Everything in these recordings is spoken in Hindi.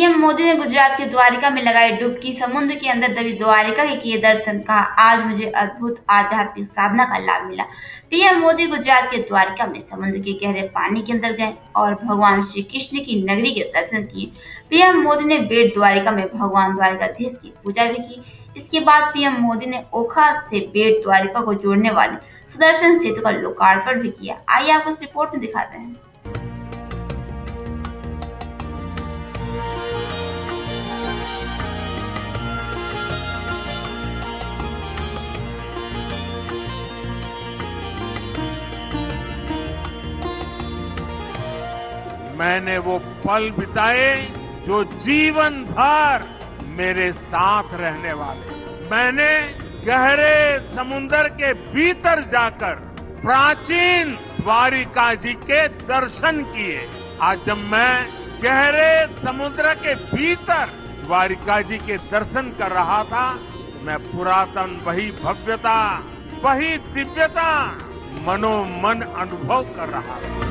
पीएम मोदी ने गुजरात के द्वारिका में लगाई डुबकी, समुद्र के अंदर दबी द्वारिका के किए दर्शन, कहा आज मुझे अद्भुत आध्यात्मिक साधना का लाभ मिला। पीएम मोदी गुजरात के द्वारिका में समुद्र के गहरे पानी के अंदर गए और भगवान श्री कृष्ण की नगरी के दर्शन किए। पीएम मोदी ने बेट द्वारिका में भगवान द्वारिकाधीश की पूजा भी की। इसके बाद पीएम मोदी ने ओखा से बेट द्वारिका को जोड़ने वाले सुदर्शन सेतु का लोकार्पण भी किया। आइए आपको इस रिपोर्ट में दिखाते हैं। मैंने वो पल बिताए जो जीवन भर मेरे साथ रहने वाले। मैंने गहरे समुंदर के भीतर जाकर प्राचीन द्वारिका जी के दर्शन किए। आज जब मैं गहरे समुद्र के भीतर द्वारिका जी के दर्शन कर रहा था, मैं पुरातन वही भव्यता, वही दिव्यता मनोमन अनुभव कर रहा था।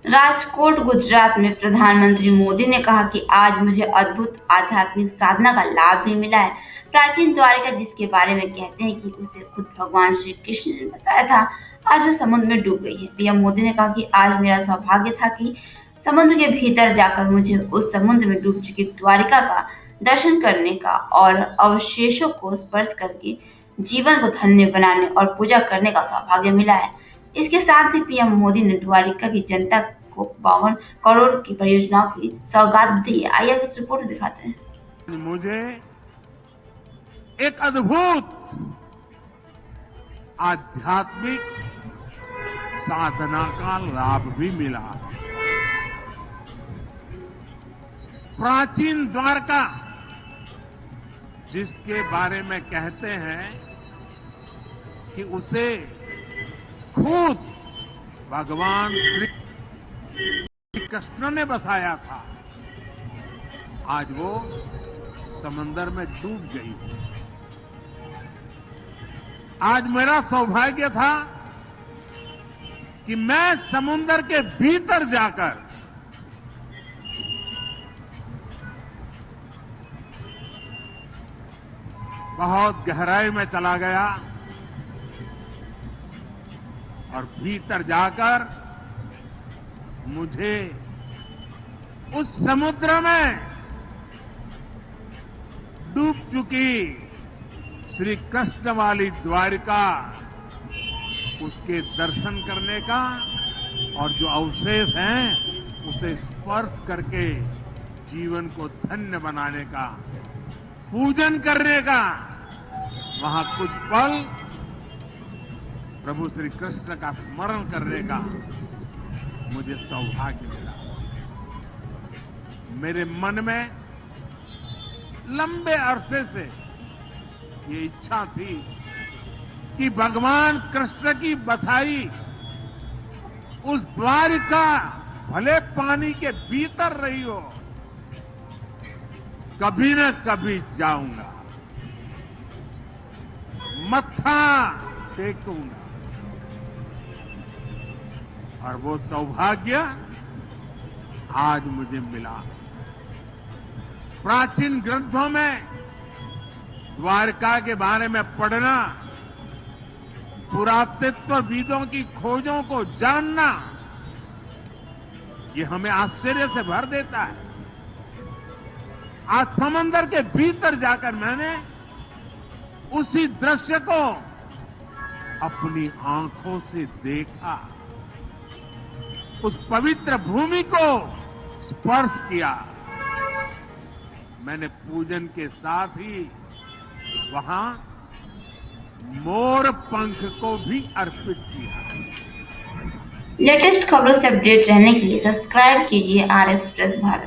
राजकोट, गुजरात में प्रधानमंत्री मोदी ने कहा कि आज मुझे अद्भुत आध्यात्मिक साधना का लाभ भी मिला है। प्राचीन द्वारिका जिसके बारे में कहते हैं कि उसे खुद भगवान श्री कृष्ण ने बसाया था, आज वो समुद्र में डूब गई है। पीएम मोदी ने कहा कि आज मेरा सौभाग्य था कि समुद्र के भीतर जाकर मुझे उस समुद्र में डूब चुकी द्वारिका का दर्शन करने का और अवशेषों को स्पर्श करके जीवन को धन्य बनाने और पूजा करने का सौभाग्य मिला है। इसके साथ ही पीएम मोदी ने द्वारिका की जनता को 52 करोड़ की परियोजनाओं की सौगात दी है। आइए इस रिपोर्ट दिखाते हैं। मुझे एक अद्भुत आध्यात्मिक साधना का लाभ भी मिला। प्राचीन द्वारका जिसके बारे में कहते हैं कि उसे खुद भगवान श्री कृष्ण ने बसाया था, आज वो समंदर में डूब गई। आज मेरा सौभाग्य था कि मैं समुद्र के भीतर जाकर बहुत गहराई में चला गया और भीतर जाकर मुझे उस समुद्र में डूब चुकी श्री कृष्ण वाली द्वारिका, उसके दर्शन करने का और जो अवशेष हैं उसे स्पर्श करके जीवन को धन्य बनाने का, पूजन करने का, वहां कुछ पल प्रभु श्री कृष्ण का स्मरण करने का मुझे सौभाग्य मिला। मेरे मन में लंबे अरसे से ये इच्छा थी कि भगवान कृष्ण की बसाई उस द्वारिका भले पानी के भीतर रही हो, कभी न कभी जाऊंगा, मत्था टेकूंगा। और वो सौभाग्य आज मुझे मिला। प्राचीन ग्रंथों में द्वारका के बारे में पढ़ना, पुरातत्वविदों की खोजों को जानना, ये हमें आश्चर्य से भर देता है। आज समंदर के भीतर जाकर मैंने उसी दृश्य को अपनी आंखों से देखा, उस पवित्र भूमि को स्पर्श किया। मैंने पूजन के साथ ही वहां मोर पंख को भी अर्पित किया। लेटेस्ट खबरों से अपडेट रहने के लिए सब्सक्राइब कीजिए आर एक्सप्रेस भारत।